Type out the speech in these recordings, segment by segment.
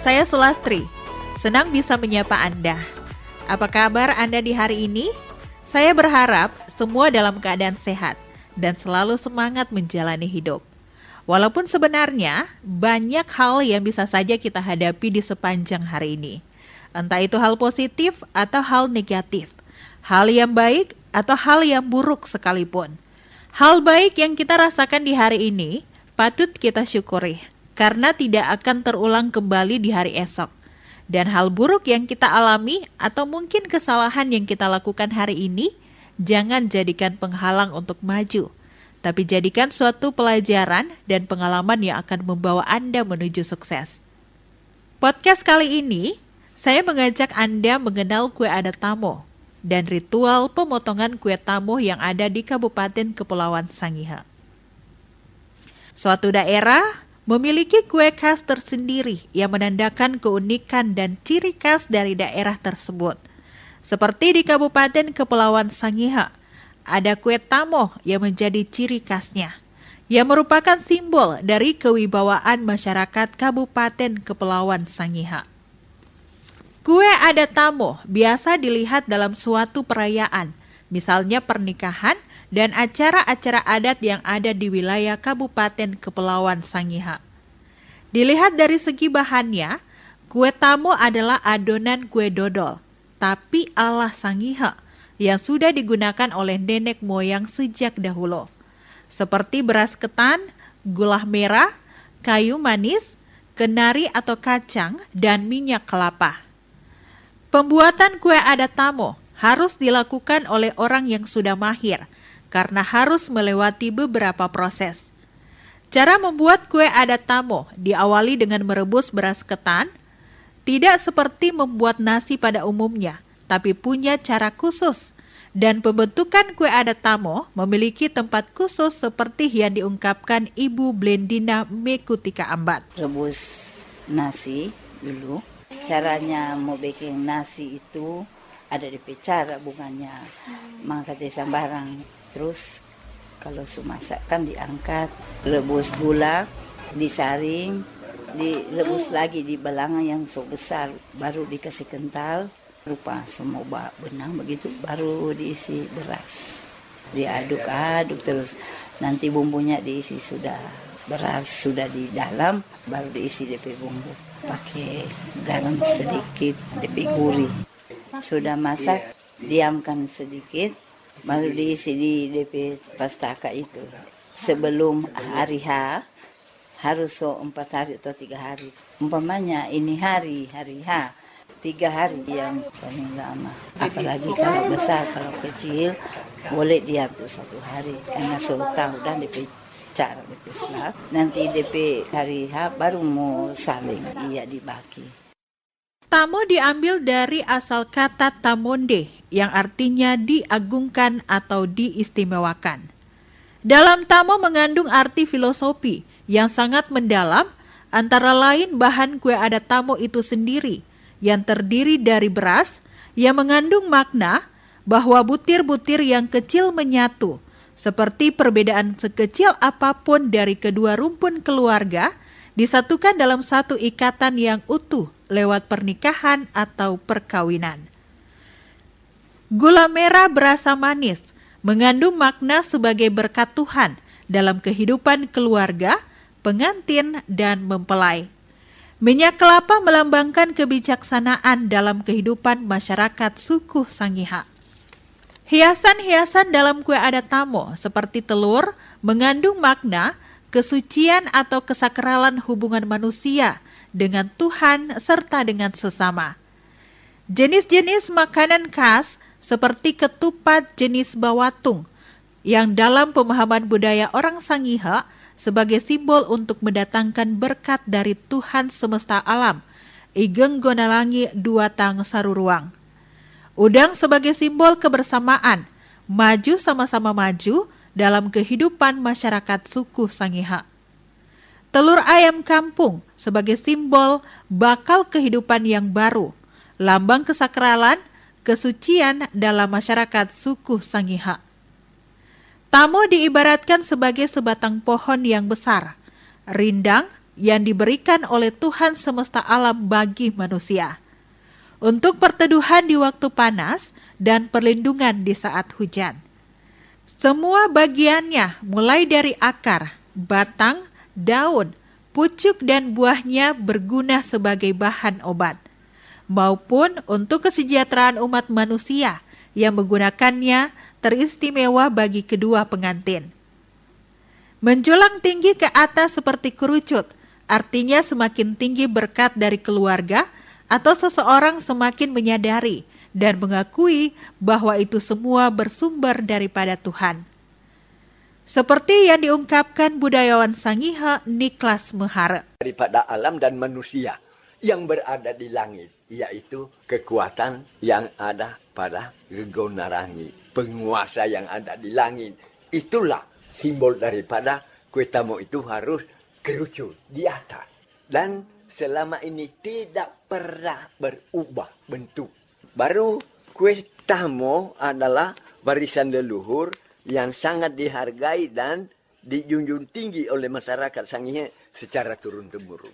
Saya Sulastri, senang bisa menyapa Anda. Apa kabar Anda di hari ini? Saya berharap semua dalam keadaan sehat dan selalu semangat menjalani hidup. Walaupun sebenarnya banyak hal yang bisa saja kita hadapi di sepanjang hari ini. Entah itu hal positif atau hal negatif, hal yang baik atau hal yang buruk sekalipun. Hal baik yang kita rasakan di hari ini patut kita syukuri, karena tidak akan terulang kembali di hari esok. Dan hal buruk yang kita alami atau mungkin kesalahan yang kita lakukan hari ini, jangan jadikan penghalang untuk maju, tapi jadikan suatu pelajaran dan pengalaman yang akan membawa Anda menuju sukses. Podcast kali ini, saya mengajak Anda mengenal kue adat Tamo dan ritual pemotongan kue Tamo yang ada di Kabupaten Kepulauan Sangihe. Suatu daerah memiliki kue khas tersendiri yang menandakan keunikan dan ciri khas dari daerah tersebut. Seperti di Kabupaten Kepulauan Sangihe, ada kue Tamo yang menjadi ciri khasnya, yang merupakan simbol dari kewibawaan masyarakat Kabupaten Kepulauan Sangihe. Kue adat Tamo biasa dilihat dalam suatu perayaan, misalnya pernikahan dan acara-acara adat yang ada di wilayah Kabupaten Kepulauan Sangihe. Dilihat dari segi bahannya, kue Tamo adalah adonan kue dodol, tapi ala Sangihe, yang sudah digunakan oleh nenek moyang sejak dahulu, seperti beras ketan, gula merah, kayu manis, kenari atau kacang, dan minyak kelapa. Pembuatan kue adat Tamo harus dilakukan oleh orang yang sudah mahir, karena harus melewati beberapa proses. Cara membuat kue adat Tamo diawali dengan merebus beras ketan, tidak seperti membuat nasi pada umumnya, tapi punya cara khusus. Dan pembentukan kue adat Tamo memiliki tempat khusus seperti yang diungkapkan Ibu Blendina Mekutika Ambat. Rebus nasi dulu. Caranya mau bikin nasi itu ada di cara bunganya. Mangkat sembarang. Terus kalau sumasak kan diangkat, rebus gula, disaring, direbus lagi di balangan yang so besar, baru dikasih kental, rupa semua benang begitu, baru diisi beras. Diaduk-aduk terus, nanti bumbunya diisi sudah beras sudah di dalam, baru diisi DP bumbu. Pakai garam sedikit, DP gurih. Sudah masak, diamkan sedikit, baru diisi di DP pastaka itu. Sebelum hari H, harus 4 hari atau 3 hari. Umpamanya ini hari H, 3 hari yang paling lama. Apalagi kalau besar, kalau kecil, boleh diam tuh 1 hari. Karena so tahu dan DP cara DP selap. Nanti DP hari H baru mau saling, dibagi. Tamo diambil dari asal kata tamonde yang artinya diagungkan atau diistimewakan. Dalam Tamo mengandung arti filosofi yang sangat mendalam, antara lain bahan kue adat Tamo itu sendiri yang terdiri dari beras yang mengandung makna bahwa butir-butir yang kecil menyatu, seperti perbedaan sekecil apapun dari kedua rumpun keluarga disatukan dalam satu ikatan yang utuh lewat pernikahan atau perkawinan. Gula merah berasa manis mengandung makna sebagai berkat Tuhan dalam kehidupan keluarga, pengantin, dan mempelai. Minyak kelapa melambangkan kebijaksanaan dalam kehidupan masyarakat suku Sangihe. Hiasan-hiasan dalam kue adat Tamo seperti telur mengandung makna kesucian atau kesakralan hubungan manusia dengan Tuhan serta dengan sesama. Jenis-jenis makanan khas seperti ketupat jenis bawatung yang dalam pemahaman budaya orang Sangihe sebagai simbol untuk mendatangkan berkat dari Tuhan semesta alam, Igeng Gonalangi Dua Tang Saruruang. Udang sebagai simbol kebersamaan, maju sama-sama maju dalam kehidupan masyarakat suku Sangihe. Telur ayam kampung sebagai simbol bakal kehidupan yang baru, lambang kesakralan, kesucian dalam masyarakat suku Sangihe. Tamo diibaratkan sebagai sebatang pohon yang besar, rindang yang diberikan oleh Tuhan semesta alam bagi manusia, untuk perteduhan di waktu panas dan perlindungan di saat hujan. Semua bagiannya, mulai dari akar, batang, daun, pucuk dan buahnya berguna sebagai bahan obat, maupun untuk kesejahteraan umat manusia yang menggunakannya teristimewa bagi kedua pengantin. Menjulang tinggi ke atas seperti kerucut, artinya semakin tinggi berkat dari keluarga atau seseorang semakin menyadari dan mengakui bahwa itu semua bersumber daripada Tuhan. Seperti yang diungkapkan budayawan Sangihe Niklas Mehare. Daripada alam dan manusia yang berada di langit, yaitu kekuatan yang ada pada Gegonarangi, penguasa yang ada di langit. Itulah simbol daripada kue tamo itu harus kerucut di atas. Dan selama ini tidak pernah berubah bentuk. Baru kue tamo adalah warisan leluhur yang sangat dihargai dan dijunjung tinggi oleh masyarakat Sangihe secara turun-temurun.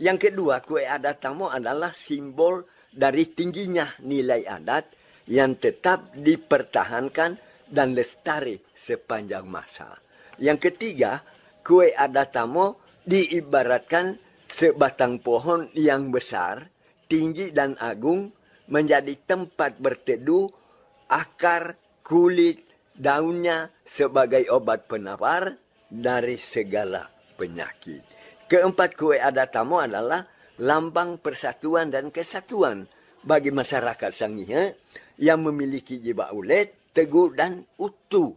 Yang kedua, kue adat tamo adalah simbol dari tingginya nilai adat yang tetap dipertahankan dan lestari sepanjang masa. Yang ketiga, kue adat tamo diibaratkan sebatang pohon yang besar, tinggi dan agung, menjadi tempat berteduh, akar, kulit, daunnya sebagai obat penawar dari segala penyakit. Keempat, kue adat tamo adalah lambang persatuan dan kesatuan bagi masyarakat Sangihe yang memiliki jiwa ulet, teguh dan utuh.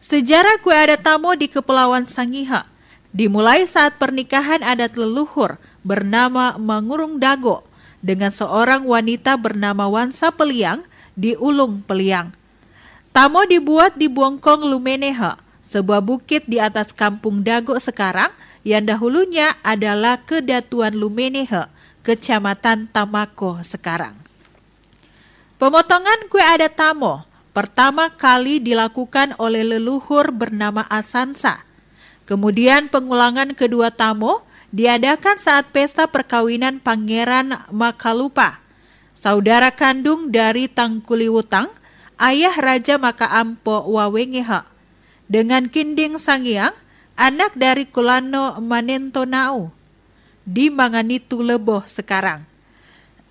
Sejarah kue adat tamo di Kepulauan Sangihe dimulai saat pernikahan adat leluhur bernama Mangurung Dago dengan seorang wanita bernama Wansa Peliang di Ulung Peliang. Tamo dibuat di Bongkong Lumenehe, sebuah bukit di atas kampung Dago sekarang yang dahulunya adalah Kedatuan Lumenehe, Kecamatan Tamako sekarang. Pemotongan kue adat tamo pertama kali dilakukan oleh leluhur bernama Asansa. Kemudian pengulangan kedua tamo diadakan saat pesta perkawinan Pangeran Makalupa, saudara kandung dari Tangkuliwutang, ayah Raja Makaampo Wawengehe, dengan Kinding Sangiang, anak dari Kulano Manentonau, di Manganitu Leboh sekarang.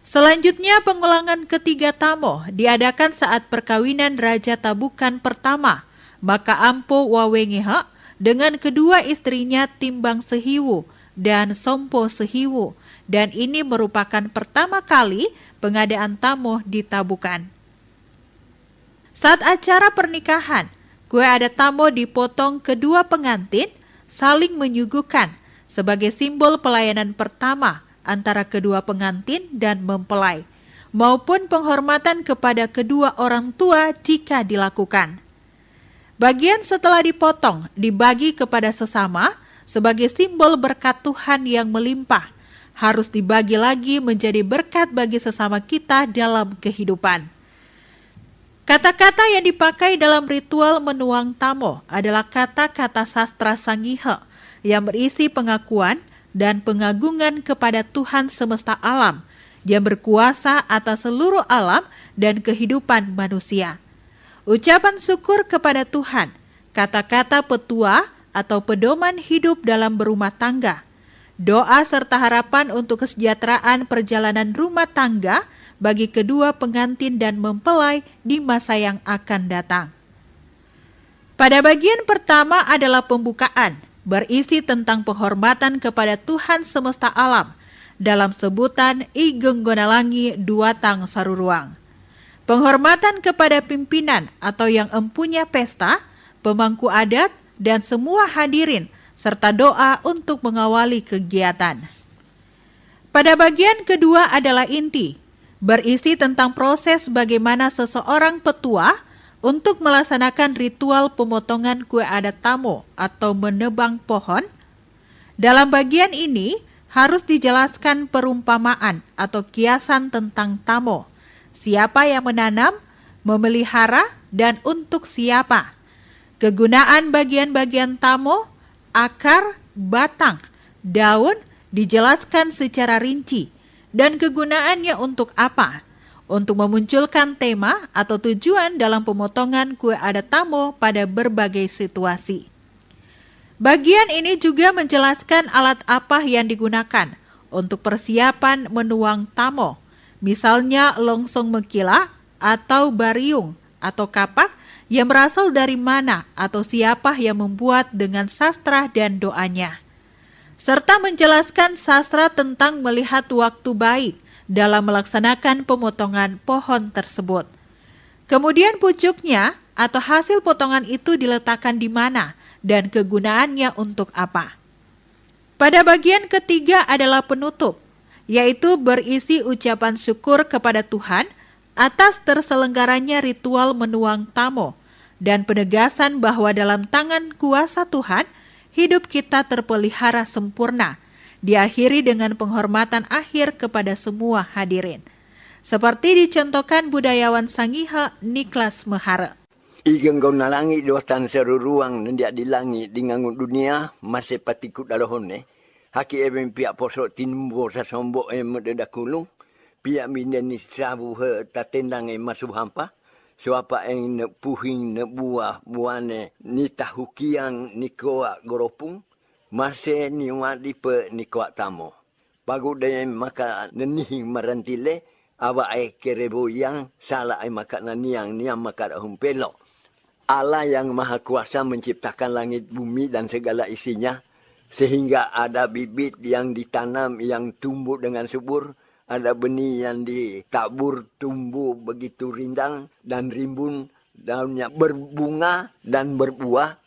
Selanjutnya pengulangan ketiga tamo diadakan saat perkawinan Raja Tabukan pertama, Makaampo Wawengehe, dengan kedua istrinya Timbang Sehiwu dan Sompo Sehiwu, dan ini merupakan pertama kali pengadaan tamo di Tabukan. Saat acara pernikahan, kue adat tamo dipotong kedua pengantin saling menyuguhkan sebagai simbol pelayanan pertama antara kedua pengantin dan mempelai, maupun penghormatan kepada kedua orang tua jika dilakukan. Bagian setelah dipotong dibagi kepada sesama sebagai simbol berkat Tuhan yang melimpah, harus dibagi lagi menjadi berkat bagi sesama kita dalam kehidupan. Kata-kata yang dipakai dalam ritual menuang tamo adalah kata-kata sastra Sangihe yang berisi pengakuan dan pengagungan kepada Tuhan semesta alam yang berkuasa atas seluruh alam dan kehidupan manusia. Ucapan syukur kepada Tuhan, kata-kata petua atau pedoman hidup dalam berumah tangga, doa serta harapan untuk kesejahteraan perjalanan rumah tangga bagi kedua pengantin dan mempelai di masa yang akan datang. Pada bagian pertama adalah pembukaan, berisi tentang penghormatan kepada Tuhan semesta alam dalam sebutan I Genggonalangi Duatang Saruruang. Penghormatan kepada pimpinan atau yang empunya pesta, pemangku adat, dan semua hadirin, serta doa untuk mengawali kegiatan. Pada bagian kedua adalah inti, berisi tentang proses bagaimana seseorang petua untuk melaksanakan ritual pemotongan kue adat tamo atau menebang pohon. Dalam bagian ini harus dijelaskan perumpamaan atau kiasan tentang tamo, siapa yang menanam, memelihara, dan untuk siapa. Kegunaan bagian-bagian tamo, akar, batang, daun, dijelaskan secara rinci dan kegunaannya untuk apa, untuk memunculkan tema atau tujuan dalam pemotongan kue adat tamo pada berbagai situasi. Bagian ini juga menjelaskan alat apa yang digunakan untuk persiapan menuang tamo, misalnya longsong mekila atau bariung atau kapak yang berasal dari mana atau siapa yang membuat dengan sastra dan doanya. Serta menjelaskan sastra tentang melihat waktu baik dalam melaksanakan pemotongan pohon tersebut. Kemudian pucuknya atau hasil potongan itu diletakkan di mana dan kegunaannya untuk apa. Pada bagian ketiga adalah penutup, yaitu berisi ucapan syukur kepada Tuhan atas terselenggaranya ritual menuang tamo dan penegasan bahwa dalam tangan kuasa Tuhan, hidup kita terpelihara sempurna, diakhiri dengan penghormatan akhir kepada semua hadirin. Seperti dicontohkan budayawan Sangihe Niklas Mehare. Igeng kau nalangi dotan seru ruang nendia di langit dengan dunia masih patikut dalohone. Haki eben pihak posok tinumbo sasombo mededa kulung. Pihak mindeni sabu he tatendang masuk hampa. Siapa yang nak puhing nak buah buane ni tahukiang ni koak goropung. Masih ni wadi pe ni koak tamo. Pagu daya maka nenihing marantile. Awa kerebo yang salah maka naniang niang maka humpelo. Allah yang maha kuasa menciptakan langit bumi dan segala isinya. Sehingga ada bibit yang ditanam yang tumbuh dengan subur. Ada benih yang ditabur tumbuh begitu rindang dan rimbun. Daunnya berbunga dan berbuah.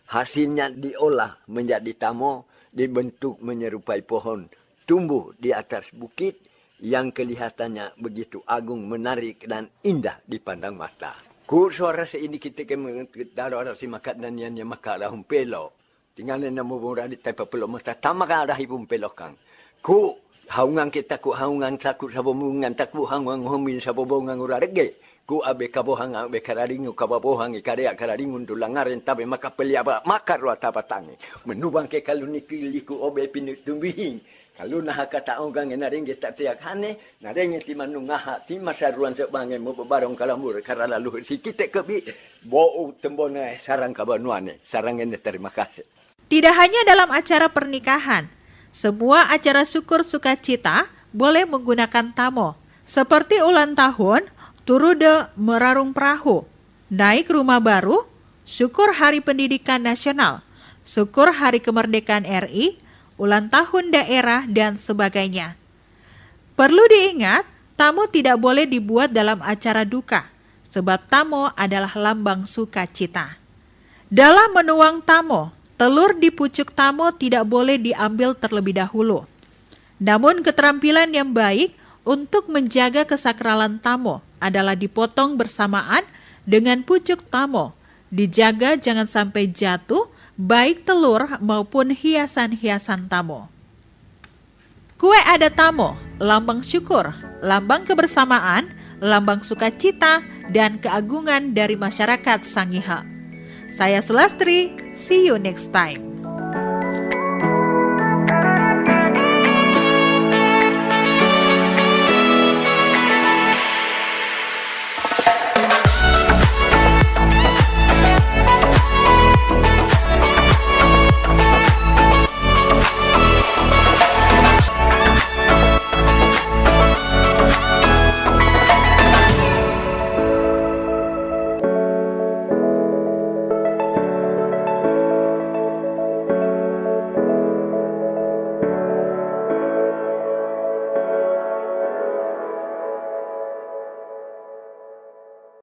Hasilnya diolah menjadi tamo. Dibentuk menyerupai pohon. Tumbuh di atas bukit. Yang kelihatannya begitu agung, menarik dan indah dipandang mata. Ku suara seini kita kemengetahui orang si makat dan yang makat dah humpelo. Tinggal nama murah di taipa pelok masa tamak ada hibum pelokang. Ku haungan kita ku haungan takut sabomungan takut haungan homin sabobongan urarege. Ku abe kabohang abe kararingu kababohang ikarea kararingun tulangaren tabe maka peliaba makar rata batangi. Menubang ke kaluniki liku obe pinut tumbihin. Kalau nah kata orang yang naring kita siak hane, naring ti manungaha ti masaruan sebangai mo barong kalamur karena lalu si kita kebi bau tembone sarang kabanuane sarangnya terima kasih. Tidak hanya dalam acara pernikahan, semua acara syukur sukacita boleh menggunakan tamo, seperti ulang tahun, turude merarung perahu, naik rumah baru, syukur Hari Pendidikan Nasional, syukur Hari Kemerdekaan RI, ulang tahun daerah, dan sebagainya. Perlu diingat, tamo tidak boleh dibuat dalam acara duka, sebab tamo adalah lambang sukacita. Dalam menuang tamo, telur di pucuk tamo tidak boleh diambil terlebih dahulu. Namun keterampilan yang baik untuk menjaga kesakralan tamo adalah dipotong bersamaan dengan pucuk tamo. Dijaga jangan sampai jatuh, baik telur maupun hiasan-hiasan tamo. Kue adat tamo, lambang syukur, lambang kebersamaan, lambang sukacita, dan keagungan dari masyarakat Sangihe. Saya Sulastri, see you next time.